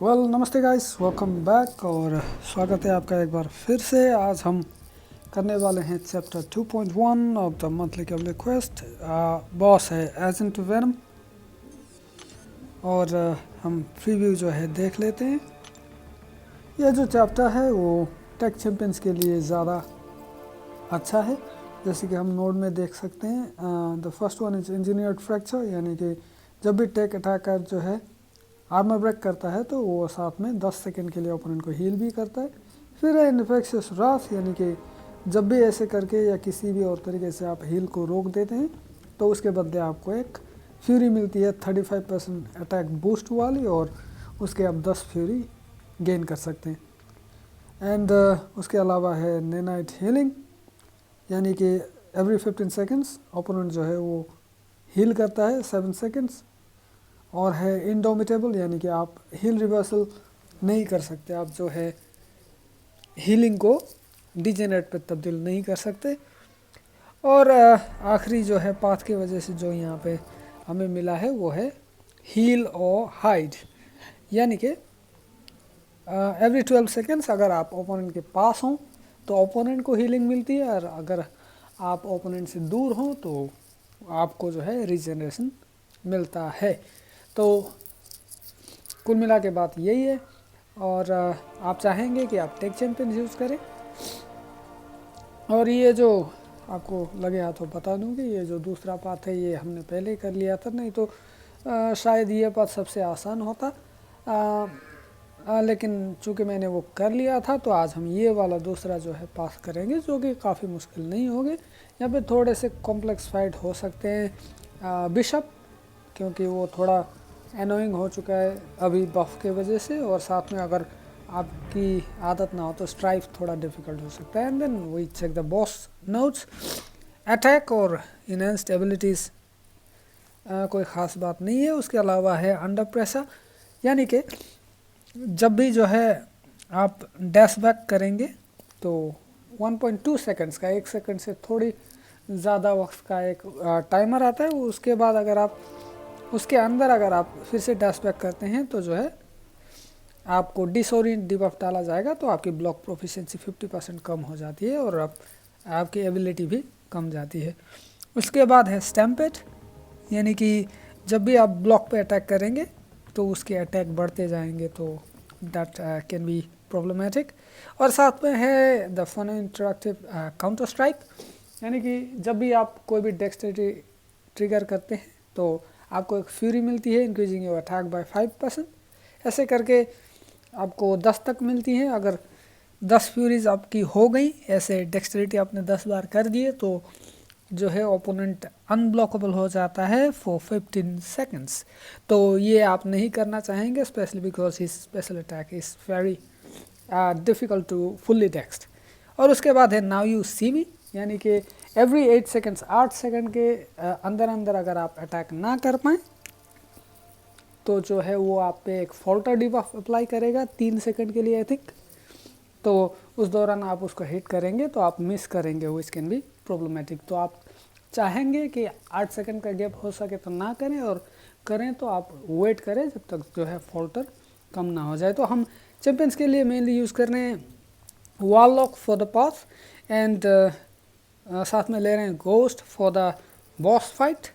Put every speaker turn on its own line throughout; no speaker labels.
नमस्ते guys, welcome back और स्वागत है आपका एक बार फिर से। आज हम करने वाले हैं chapter 2.1 of the monthly cavalry quest. Boss है एजेंट वेनम और हम प्रीव्यू जो है देख लेते हैं। यह जो चैप्टर है वो टेक चैंपियंस के लिए ज़्यादा अच्छा है, जैसे कि हम नोड में देख सकते हैं। The first one is engineered fracture, यानी कि जब भी टेक अटैकर जो है आर्मर ब्रेक करता है तो वो साथ में 10 सेकंड के लिए ओपोनेंट को हील भी करता है। फिर है इन्फेक्शियस राथ, यानी कि जब भी ऐसे करके या किसी भी और तरीके से आप हील को रोक देते हैं तो उसके बदले आपको एक फ्यूरी मिलती है 35% अटैक बूस्ट वाली, और उसके आप 10 फ्यूरी गेन कर सकते हैं। एंड उसके अलावा है नेनाइट हीलिंग, यानी कि एवरी 15 सेकेंड्स ओपोनेंट जो है वो हील करता है 7 सेकेंड्स। और है इंडोमिटेबल, यानी कि आप हील रिवर्सल नहीं कर सकते, आप जो है हीलिंग को डिजेनरेट पे तब्दील नहीं कर सकते। और आखिरी जो है पाथ की वजह से जो यहाँ पे हमें मिला है वो है हील और हाइड, यानी कि एवरी 12 सेकेंड्स अगर आप ओपोनेंट के पास हों तो ओपोनेंट को हीलिंग मिलती है, और अगर आप ओपोनेंट से दूर हों तो आपको जो है रीजनरेशन मिलता है। तो कुल मिला के बात यही है। और आप चाहेंगे कि आप टेक चैंपियन यूज़ करें। और ये जो आपको लगे हाथों बता दूं कि ये जो दूसरा पाथ है ये हमने पहले कर लिया था, नहीं तो शायद ये पाथ सबसे आसान होता। लेकिन चूँकि मैंने वो कर लिया था तो आज हम ये वाला दूसरा जो है पास करेंगे, जो कि काफ़ी मुश्किल नहीं होगी। यहाँ पे थोड़े से कॉम्प्लेक्स फाइट हो सकते हैं बिशप, क्योंकि वो थोड़ा एनोइंग हो चुका है अभी बफ के वजह से, और साथ में अगर आपकी आदत ना हो तो स्ट्राइफ थोड़ा डिफ़िकल्ट हो सकता है। And then we check the boss notes. Attack और इनहेंस्ड एबिलिटीज़ कोई ख़ास बात नहीं है। उसके अलावा है अंडर प्रेशर, यानी कि जब भी जो है आप डैश बैक करेंगे तो 1.2 सेकंड्स का, 1 सेकंड से थोड़ी ज़्यादा वक्त का एक टाइमर आता है। उसके बाद अगर आप उसके अंदर अगर आप फिर से डैश बैक करते हैं तो जो है आपको डिसोरिएंट डिबफ डाला जाएगा, तो आपकी ब्लॉक प्रोफिशिएंसी 50% कम हो जाती है और आपकी एबिलिटी भी कम जाती है। उसके बाद है स्टैम्पेड, यानी कि जब भी आप ब्लॉक पे अटैक करेंगे तो उसके अटैक बढ़ते जाएंगे, तो दैट कैन बी प्रॉब्लमेटिक। और साथ में है the fun interactive counter strike, यानी कि जब भी आप कोई भी डेक्सटेरिटी ट्रिगर करते हैं तो आपको एक फ्यूरी मिलती है इंक्रीजिंग योर अटैक बाय 5%। ऐसे करके आपको 10 तक मिलती है। अगर 10 फ्यूरीज आपकी हो गई, ऐसे डेक्सटेरिटी आपने 10 बार कर दिए, तो जो है ओपोनेंट अनब्लॉकेबल हो जाता है फॉर 15 सेकेंड्स। तो ये आप नहीं करना चाहेंगे, specially because his special attack is very difficult to fully dexed. और उसके बाद है नाउ यू सी मी, यानी कि एवरी 8 सेकेंड्स, 8 सेकेंड के अंदर अंदर अगर आप अटैक ना कर पाएँ तो जो है वो आप पे एक फॉल्टर डिबफ अप्लाई करेगा 3 सेकंड के लिए आई थिंक। तो उस दौरान आप उसको हिट करेंगे तो आप मिस करेंगे, वो कैन बी प्रॉब्लमेटिक। तो आप चाहेंगे कि 8 सेकंड का गैप हो सके तो ना करें, और करें तो आप वेट करें जब तक जो है फॉल्टर कम ना हो जाए। तो हम चैंपियंस के लिए मेनली यूज़ कर रहे हैं wall lock for the path, and साथ में ले रहे हैं ghost for the boss fight.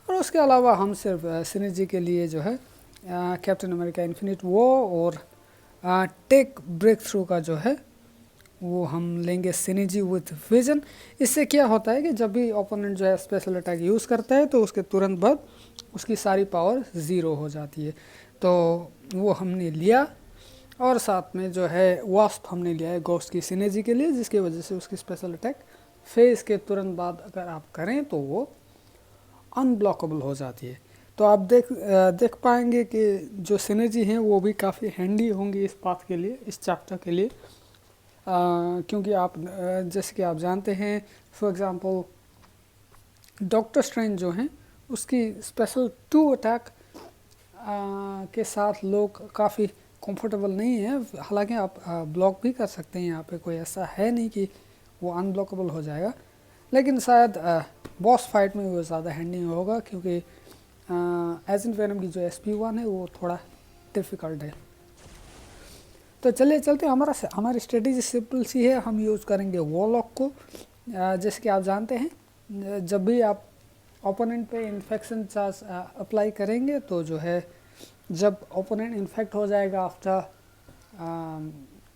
और उसके अलावा हम सिर्फ सिनर्जी के लिए जो है कैप्टन अमेरिका इन्फिनिट वॉर और टेक ब्रेक थ्रू का जो है वो हम लेंगे सिनर्जी विथ विजन। इससे क्या होता है कि जब भी ओपोनेंट जो है स्पेशल अटैक यूज़ करता है तो उसके तुरंत बाद उसकी सारी पावर ज़ीरो हो जाती है। तो वो हमने लिया, और साथ में जो है वास्प हमने लिया है गोस्ट की सिनर्जी के लिए, जिसकी वजह से उसकी स्पेशल अटैक फेस के तुरंत बाद अगर आप करें तो वो अनब्लॉकेबल हो जाती है। तो आप देख पाएंगे कि जो सिनर्जी हैं वो भी काफ़ी हैंडी होंगी इस पाथ के लिए, इस चैप्टर के लिए। क्योंकि आप जैसे कि आप जानते हैं, फॉर एग्ज़ाम्पल डॉक्टर स्ट्रेंज जो हैं उसकी स्पेशल 2 अटैक के साथ लोग काफ़ी कंफर्टेबल नहीं है। हालांकि आप ब्लॉक भी कर सकते हैं, यहाँ पे कोई ऐसा है नहीं कि वो अनब्लॉकेबल हो जाएगा, लेकिन शायद बॉस फाइट में वो ज़्यादा हैंडी होगा, क्योंकि एजेंट वेनम की जो SP1 है वो थोड़ा डिफ़िकल्ट है तो चलिए चलते हैं। हमारी स्ट्रेटेजी सिंपल सी है, हम यूज़ करेंगे वॉरलॉक को। जैसे कि आप जानते हैं जब भी आप ओपोनेंट पे इन्फेक्शन चार्ज अप्लाई करेंगे तो जो है जब ओपोनेंट इन्फेक्ट हो जाएगा आफ्टर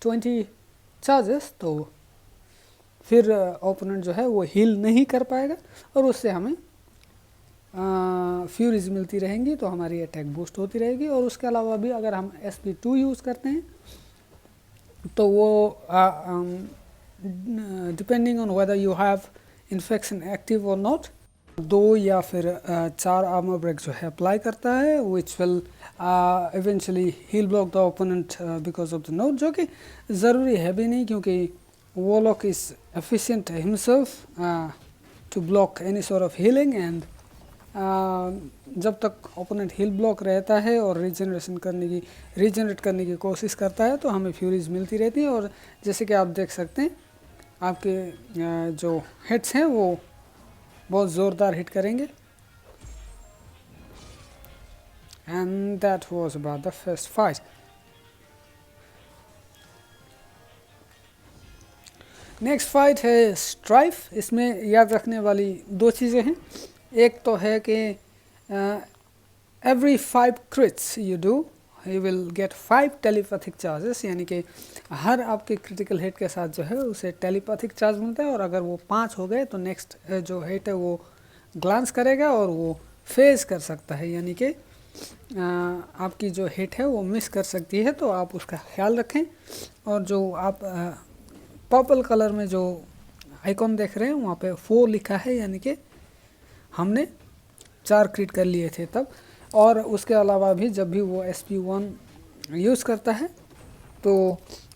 20 चार्जेस तो फिर ओपोनेंट जो है वो हील नहीं कर पाएगा और उससे हमें फ्यूरीज मिलती रहेंगी, तो हमारी अटैक बूस्ट होती रहेगी। और उसके अलावा भी अगर हम SP2 यूज़ करते हैं तो वो depending on whether you have infection active और नॉट, 2 या फिर 4 आर्मर ब्रेक जो है अप्लाई करता है, which will eventually heal block the opponent because of the note, जो कि ज़रूरी है भी नहीं क्योंकि warlock is efficient himself to block any sort of healing. And जब तक ओपोनेंट हील ब्लॉक रहता है और रीजनरेट करने की कोशिश करता है तो हमें फ्यूरीज मिलती रहती है। और जैसे कि आप देख सकते हैं आपके जो हिट्स हैं वो बहुत ज़ोरदार हिट करेंगे। And that was about the first fight. Next fight है स्ट्राइफ। इसमें याद रखने वाली 2 चीज़ें हैं। एक तो है कि every 5 crits you do you will get 5 telepathic charges, यानी कि हर आपके क्रिटिकल हिट के साथ जो है उसे टेलीपैथिक चार्ज मिलता है। और अगर वो 5 हो गए तो नेक्स्ट जो हिट है वो ग्लांस करेगा और वो फेज कर सकता है, यानी कि आपकी जो हिट है वो मिस कर सकती है, तो आप उसका ख्याल रखें। और जो आप पर्पल कलर में जो आइकॉन देख रहे हैं वहाँ पे 4 लिखा है, यानी कि हमने 4 क्रिट कर लिए थे तब। और उसके अलावा भी जब भी वो SP1 यूज़ करता है तो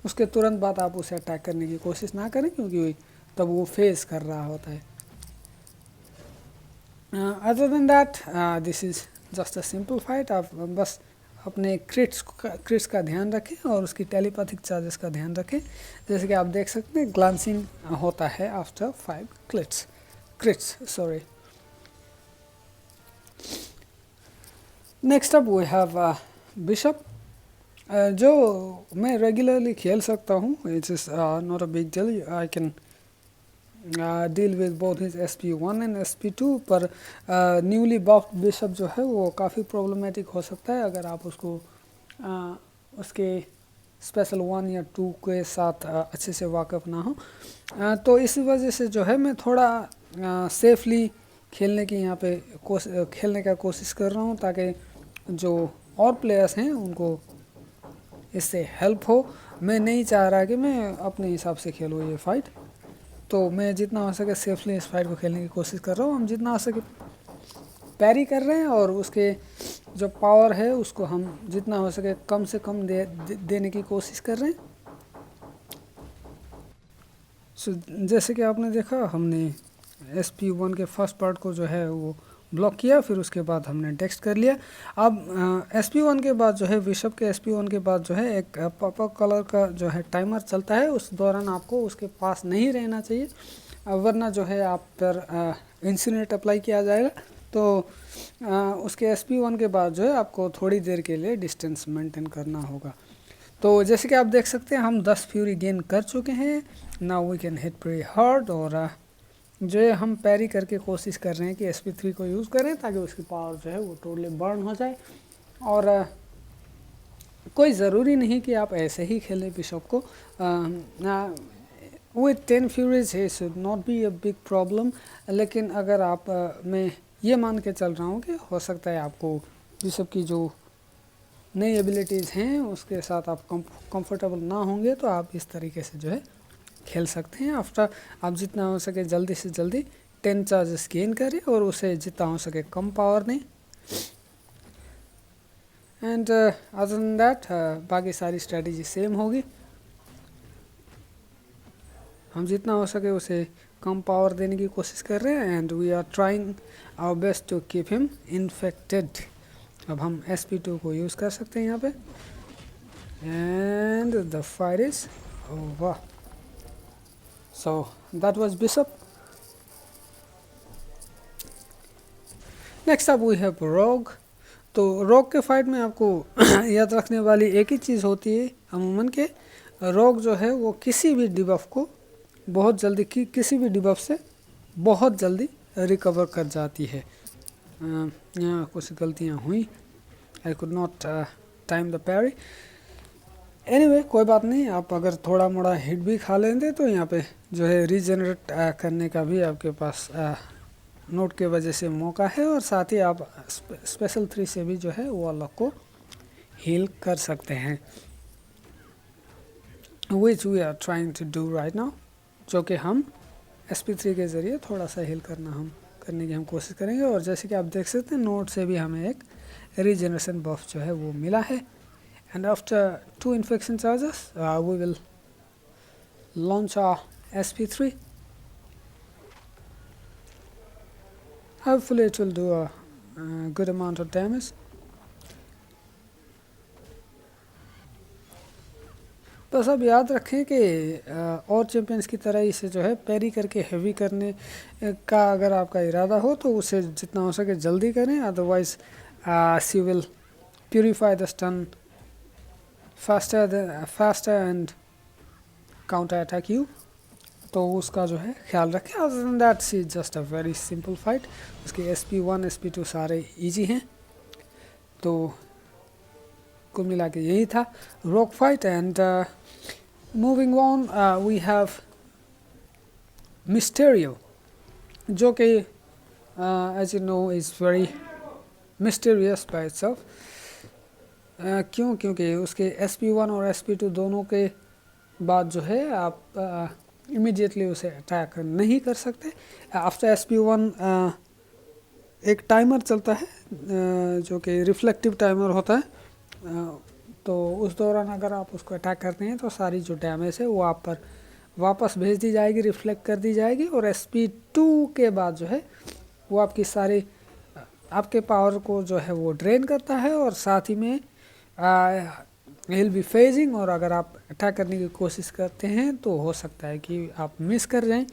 उसके तुरंत बाद आप उसे अटैक करने की कोशिश ना करें क्योंकि तब वो फेस कर रहा होता है। Other than that this is just a simple fight. आप बस अपने क्रिट्स का ध्यान रखें और उसकी टेलीपैथिक चार्जेस का ध्यान रखें। जैसे कि आप देख सकते हैं ग्लांसिंग होता है after 5 crits sorry. Next up we have Bishop, जो मैं रेगुलरली खेल सकता हूँ। It's is not a big deal, I can deal with both his SP1 and SP2, पर न्यूली बफ्ड बिशप जो है वो काफ़ी प्रॉब्लमेटिक हो सकता है अगर आप उसको उसके स्पेशल 1 या 2 के साथ अच्छे से वाकिफ ना हो। तो इसी वजह से जो है मैं थोड़ा सेफली खेलने की यहाँ पे खेलने का कोशिश कर रहा हूँ ताकि जो और प्लेयर्स हैं उनको इससे हेल्प हो। मैं नहीं चाह रहा कि मैं अपने हिसाब से खेलूँ ये फाइट, तो मैं जितना हो सके सेफली इस फाइट को खेलने की कोशिश कर रहा हूँ। हम जितना हो सके पैरी कर रहे हैं और उसके जो पावर है उसको हम जितना हो सके कम से कम देने की कोशिश कर रहे हैं। जैसे कि आपने देखा हमने SP1 के फर्स्ट पार्ट को जो है वो ब्लॉक किया, फिर उसके बाद हमने टेक्स्ट कर लिया। अब SP1 के बाद जो है बिशप के SP1 के बाद जो है एक पर्पल कलर का जो है टाइमर चलता है, उस दौरान आपको उसके पास नहीं रहना चाहिए, वरना जो है आप पर इंसिनेट अप्लाई किया जाएगा। तो उसके SP1 के बाद जो है आपको थोड़ी देर के लिए डिस्टेंस मेंटेन करना होगा। तो जैसे कि आप देख सकते हैं हम 10 फ्यूरी गेन कर चुके हैं। Now we can hit pre hard, और जो है हम पैरी करके कोशिश कर रहे हैं कि SP3 को यूज़ करें ताकि उसकी पावर जो है वो टोटली बर्न हो जाए। और कोई ज़रूरी नहीं कि आप ऐसे ही खेलें बिशप को। With 10 Furies he should not be a big problem, लेकिन अगर आप मैं ये मान के चल रहा हूँ कि हो सकता है आपको बिशप की जो नई एबिलिटीज़ हैं उसके साथ आप कंफर्टेबल ना होंगे, तो आप इस तरीके से जो है खेल सकते हैं। आफ्टर आप जितना हो सके जल्दी से जल्दी 10 चार्जेस गेन करें और उसे जितना हो सके कम पावर दें। एंड अदर देन दैट बाकी सारी स्ट्रेटजी सेम होगी। हम जितना हो सके उसे कम पावर देने की कोशिश कर रहे हैं and we are trying our best to keep him infected. अब हम SP2 को यूज़ कर सकते हैं यहाँ पे and the fight is over. So that was bishop. Next up we have rogue. तो रोग के फाइट में आपको याद रखने वाली एक ही चीज़ होती है अमूमन के रोग जो है वो किसी भी डिबफ को बहुत जल्दी किसी भी डिबफ से बहुत जल्दी रिकवर कर जाती है। यहाँ कुछ गलतियाँ हुई, I could not time the parry. Anyway कोई बात नहीं, आप अगर थोड़ा मोड़ा हिट भी खा लेंगे तो यहाँ पे जो है रीजनरेट करने का भी आपके पास नोट के वजह से मौका है, और साथ ही आप स्पेशल 3 से भी जो है वो अलग को हील कर सकते हैं, which we are trying to do right now, जो कि हम SP3 के ज़रिए थोड़ा सा हील करने की हम कोशिश करेंगे। और जैसे कि आप देख सकते हैं नोट से भी हमें एक रीजनरेशन बफ जो है वो मिला है। And after 2 infection charges we will launch our SP3. Hopefully it will do a good amount of damage. बस अब याद रखें कि और चैम्पियंस की तरह इसे जो है पैरी करके हैवी करने का अगर आपका इरादा हो तो उसे जितना हो सके जल्दी करें, otherwise she will purify the stun faster and counter attack you, तो उसका जो है ख्याल रखें। Other than that she is just a very simple fight. उसके SP1 SP2 सारे इजी हैं, तो कुल मिला के यही था rock fight. And moving on we have Mysterio, जो कि as you know is very mysterious by itself. क्योंकि उसके SP1 और SP2 दोनों के बाद जो है आप इमीडिएटली उसे अटैक नहीं कर सकते। आफ्टर SP1 एक टाइमर चलता है जो कि रिफ्लेक्टिव टाइमर होता है, तो उस दौरान अगर आप उसको अटैक करते हैं तो सारी जो डैमेज है वो आप पर वापस भेज दी जाएगी, रिफ्लेक्ट कर दी जाएगी। और SP2 के बाद जो है वो आपकी सारी आपके पावर को जो है वो ड्रेन करता है, और साथ ही में विल बी फेजिंग, और अगर आप अटैक करने की कोशिश करते हैं तो हो सकता है कि आप मिस कर जाएं,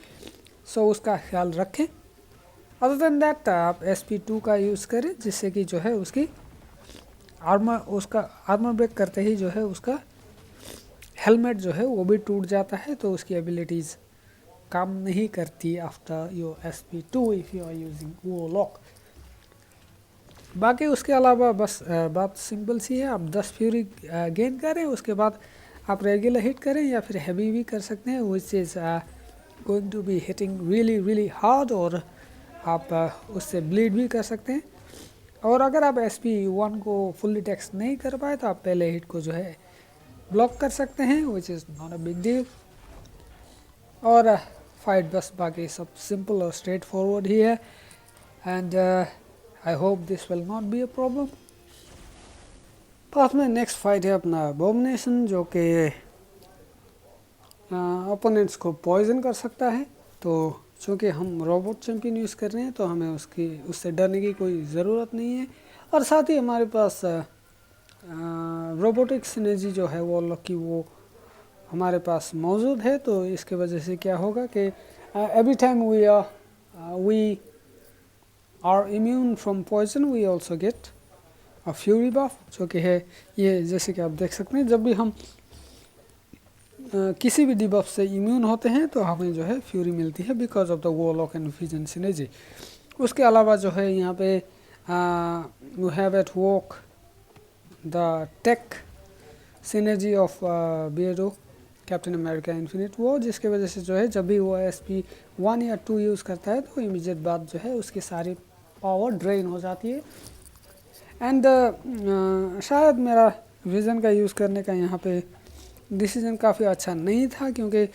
सो उसका ख्याल रखें। अदर देन दैट आप SP2 का यूज़ करें, जिससे कि जो है उसका आर्मर ब्रेक करते ही जो है उसका हेलमेट जो है वो भी टूट जाता है, तो उसकी एबिलिटीज़ काम नहीं करती after your SP2 if you are using वो लॉक। बाकी उसके अलावा बस बात सिंपल सी है, आप 10 फ्यूरी गेन करें, उसके बाद आप रेगुलर हिट करें या फिर हैवी भी कर सकते हैं, which is going to be hitting really hard, और आप उससे ब्लीड भी कर सकते हैं। और अगर आप SP1 को फुल्ली टेक्स्ट नहीं कर पाए तो आप पहले हिट को जो है ब्लॉक कर सकते हैं, which is not a big deal. और फाइट बस बाकी सब सिंपल और स्ट्रेट फॉरवर्ड ही है, and I hope this will not be a problem. पास में नेक्स्ट फाइट है अपना अबोमिनेशन, जो कि ओपोनेंट्स को पॉइजन कर सकता है। तो चूँकि हम रोबोट चैम्पियन यूज़ कर रहे हैं तो हमें उससे डरने की कोई ज़रूरत नहीं है, और साथ ही हमारे पास रोबोटिक सिनर्जी जो है वो लॉक की वो हमारे पास मौजूद है। तो इसके वजह से क्या होगा कि every time we are immune from poison we also get a fury buff, जो कि है ये जैसे कि आप देख सकते हैं जब भी हम किसी भी डिबफ से इम्यून होते हैं तो हमें जो है फ्यूरी मिलती है because of the warlock and fusion synergy. उसके अलावा जो है यहाँ पे we have at work the tech synergy of Beardo captain America infinite war, जिसके वजह से जो है जब भी वो SP1 या 2 यूज़ करता है तो इमीडिएट बाद जो है उसकी सारी पावर ड्रेन हो जाती है। एंड शायद मेरा विज़न का यूज़ करने का यहाँ पे डिसीजन काफ़ी अच्छा नहीं था, क्योंकि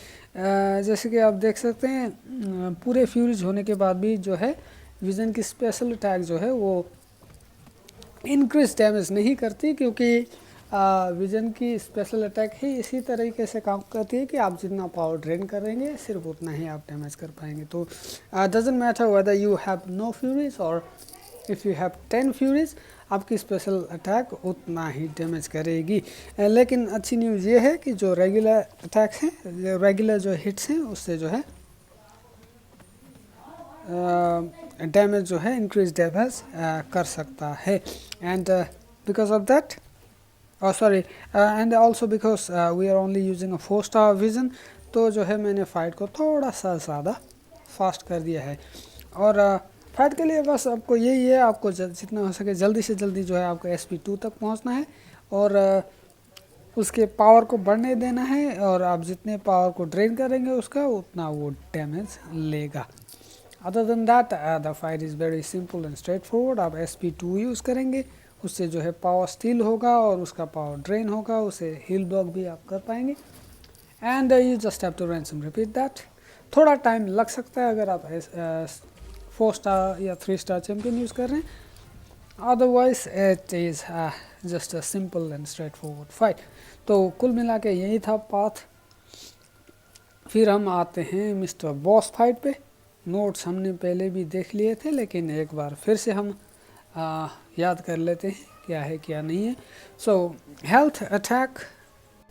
जैसे कि आप देख सकते हैं पूरे फ्यूरीज होने के बाद भी जो है विज़न की स्पेशल अटैक जो है वो इंक्रीज डैमेज नहीं करती, क्योंकि विज़न की स्पेशल अटैक ही इसी तरीके से काम करती है कि आप जितना पावर ड्रेन करेंगे सिर्फ उतना ही आप डैमेज कर पाएंगे। तो doesn't matter whether you have no furies और इफ़ यू हैव 10 फ्यूरीज, आपकी स्पेशल अटैक उतना ही डैमेज करेगी। लेकिन अच्छी न्यूज़ ये है कि जो रेगुलर अटैक्स हैं, रेगुलर जो हिट्स हैं, उससे जो है डैमेज जो है इंक्रीज डैमेज कर सकता है। And because of that sorry and also because we are only using a 4 star vision, तो जो है मैंने फ़ाइट को थोड़ा सा ज़्यादा फास्ट कर दिया है। और फाइट के लिए बस आपको यही है, आपको जितना हो सके जल्दी से जल्दी जो है आपको SP2 तक पहुंचना है और उसके पावर को बढ़ने देना है, और आप जितने पावर को ड्रेन करेंगे उसका उतना वो डैमेज लेगा। Other than that the fight is very simple and straight forward. आप SP2 यूज़ करेंगे, उससे जो है पावर स्टील होगा और उसका पावर ड्रेन होगा, उसे हील ब्लॉक भी आप कर पाएंगे। And you just have to ransom repeat that. थोड़ा टाइम लग सकता है अगर आप 4 स्टार या 3 स्टार चैम्पियन यूज़ कर रहे हैं, otherwise it is just a simple and straight forward fight. तो कुल मिला के यही था पाथ। फिर हम आते हैं मिस्टर बॉस फाइट पे। नोट्स हमने पहले भी देख लिए थे, लेकिन एक बार फिर से हम याद कर लेते हैं क्या है क्या नहीं है। सो हेल्थ अटैक,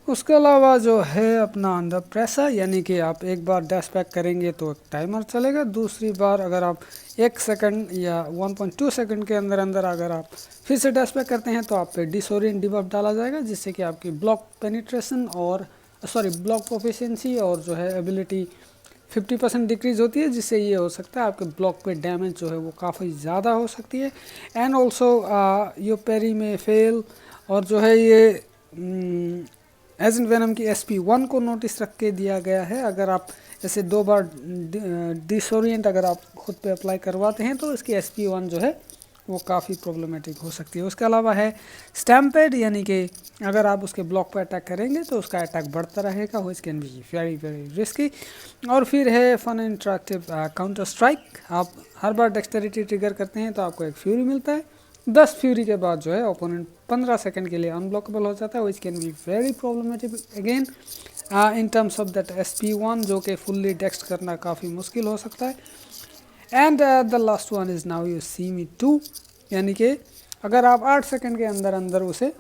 उसके अलावा जो है अपना अंडर प्रेशर, यानी कि आप एक बार डैश बैक करेंगे तो एक टाइमर चलेगा, दूसरी बार अगर आप 1 सेकंड या 1.2 सेकंड के अंदर अंदर अगर आप फिर से डैश बैक करते हैं तो आप पे डिसोरिएंट डिबफ डाला जाएगा, जिससे कि आपकी ब्लॉक पेनिट्रेशन और ब्लॉक प्रोफिशिएंसी और जो है एबिलिटी 50% डिक्रीज़ होती है, जिससे ये हो सकता है आपके ब्लॉक पे डैमेज जो है वो काफ़ी ज़्यादा हो सकती है। एंड ऑल्सो यो पेरी में फेल, और जो है ये एजेंट वेनम की SP1 को नोटिस रख के दिया गया है। अगर आप ऐसे 2 बार डिसोरिएंट अगर आप खुद पे अप्लाई करवाते हैं तो इसकी SP1 जो है वो काफ़ी प्रॉब्लमेटिक हो सकती है। उसके अलावा है स्टैम्पेड, यानी कि अगर आप उसके ब्लॉक पर अटैक करेंगे तो उसका अटैक बढ़ता रहेगा, which can be very very risky. और फिर है फन इंटरेक्टिव काउंटर स्ट्राइक। आप हर बार डेक्सटेरिटी ट्रिगर करते हैं तो आपको एक फ्यूरी मिलता है। 10 फ्यूरी के बाद जो है ओपोनेंट 15 सेकंड के लिए अनब्लॉकेबल हो जाता है, which can be very problematic again in terms of that SP1, जो कि फुल्ली डेक्स्ट करना काफ़ी मुश्किल हो सकता है। And the last one is now you see me 2, यानी कि अगर आप 8 सेकंड के अंदर अंदर उसे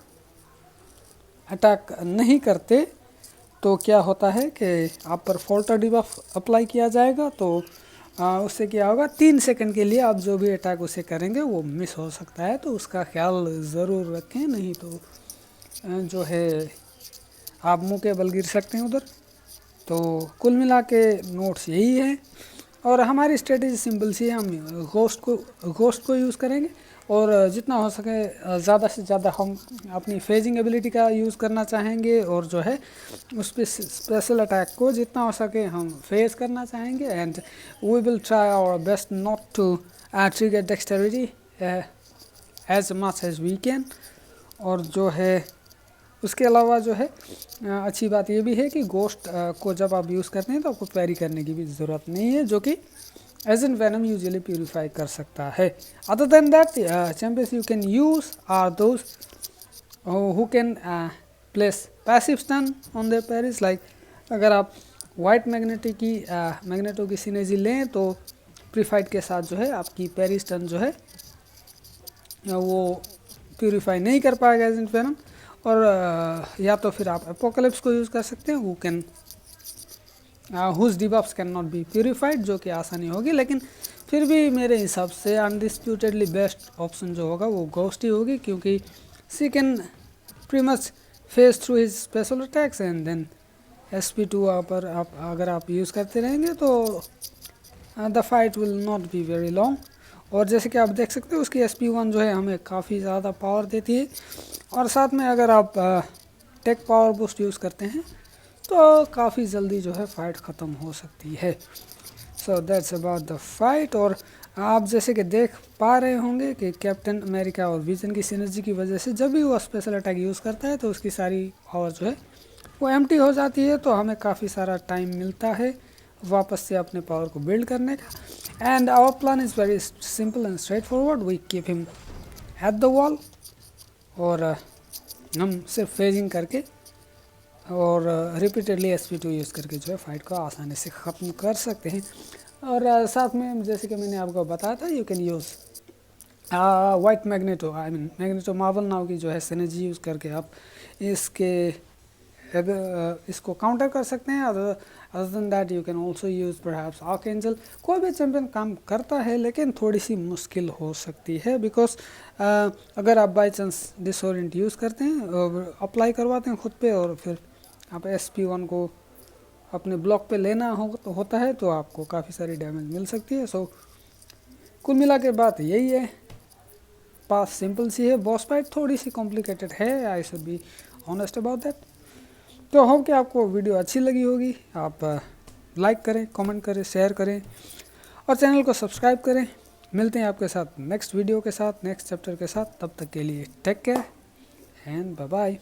अटैक नहीं करते तो क्या होता है कि आप पर फोल्टर डिबफ अप्लाई किया जाएगा, तो उससे क्या होगा 3 सेकंड के लिए आप जो भी अटैक उसे करेंगे वो मिस हो सकता है, तो उसका ख्याल ज़रूर रखें, नहीं तो जो है आप मुँह के बल गिर सकते हैं उधर। तो कुल मिला के नोट्स यही है, और हमारी स्ट्रेटेजी सिंपल सी है, हम घोस्ट को यूज़ करेंगे और जितना हो सके ज़्यादा से ज़्यादा हम अपनी फेजिंग एबिलिटी का यूज़ करना चाहेंगे, और जो है उस पर स्पेशल अटैक को जितना हो सके हम फेस करना चाहेंगे। And we will try our best not to trigger dexterity as much as we can. और जो है उसके अलावा जो है अच्छी बात ये भी है कि घोस्ट को जब आप यूज़ करते हैं तो आपको पैरी करने की भी ज़रूरत नहीं है, जो कि एजेंट वेनम यूजुअली प्यूरिफाई कर सकता है। Other than that champions you can use are those who can place passive stun on their parries. Like अगर आप वाइट मैग्नेटो की सिनर्जी लें तो प्रीफाइट के साथ जो है आपकी पैरी स्टन जो है वो प्यूरिफाई नहीं कर पाएगा एजेंट वेनम, और या तो फिर आप एपोकलिप्स को यूज़ कर सकते हैं, who can whose debuffs can not be purified, जो कि आसानी होगी। लेकिन फिर भी मेरे हिसाब से अनडिस्प्यूटेडली बेस्ट ऑप्शन जो होगा वो घोस्ट ही होगी, क्योंकि she can pretty much face through his special attacks and then SP2 पर आप अगर आप यूज़ करते रहेंगे तो the fight will not be very long. और जैसे कि आप देख सकते हो उसकी SP1 जो है हमें काफ़ी ज़्यादा पावर देती है, और साथ में अगर आप टेक पावर बूस्ट यूज़ करते हैं तो काफ़ी जल्दी जो है फाइट ख़त्म हो सकती है। So that's about the fight. और आप जैसे कि देख पा रहे होंगे कि कैप्टन अमेरिका और विजन की सिनर्जी की वजह से जब भी वो स्पेशल अटैक यूज़ करता है तो उसकी सारी पावर जो है वो एम्प्टी हो जाती है, तो हमें काफ़ी सारा टाइम मिलता है वापस से अपने पावर को बिल्ड करने का। And our plan is very simple and straightforward. We keep him at the wall, और हम सिर्फ फेजिंग करके और रिपीटेडली SP2 यूज़ करके जो है फाइट को आसानी से ख़त्म कर सकते हैं। और साथ में जैसे कि मैंने आपको बताया था, you can use white Magneto, I mean Magneto Marvel Now की जो है सिनर्जी यूज़ करके आप इसके इसको काउंटर कर सकते हैं। Other than that you can also use perhaps archangel. कोई भी चैम्पियन काम करता है लेकिन थोड़ी सी मुश्किल हो सकती है, बिकॉज अगर आप बाई चांस डिसोरेंट यूज़ करते हैं और अप्लाई करवाते हैं खुद पे और फिर आप SP1 को अपने ब्लॉक पे लेना होता है तो आपको काफ़ी सारी डैमेज मिल सकती है। सो कुल मिला के बात यही है, पास सिंपल सी है, बॉस फाइट थोड़ी सी कॉम्प्लिकेटेड है, I should be honest about that. तो होप कि आपको वीडियो अच्छी लगी होगी। आप लाइक करें, कमेंट करें, शेयर करें और चैनल को सब्सक्राइब करें। मिलते हैं आपके साथ नेक्स्ट वीडियो के साथ, नेक्स्ट चैप्टर के साथ। तब तक के लिए take care and bye bye.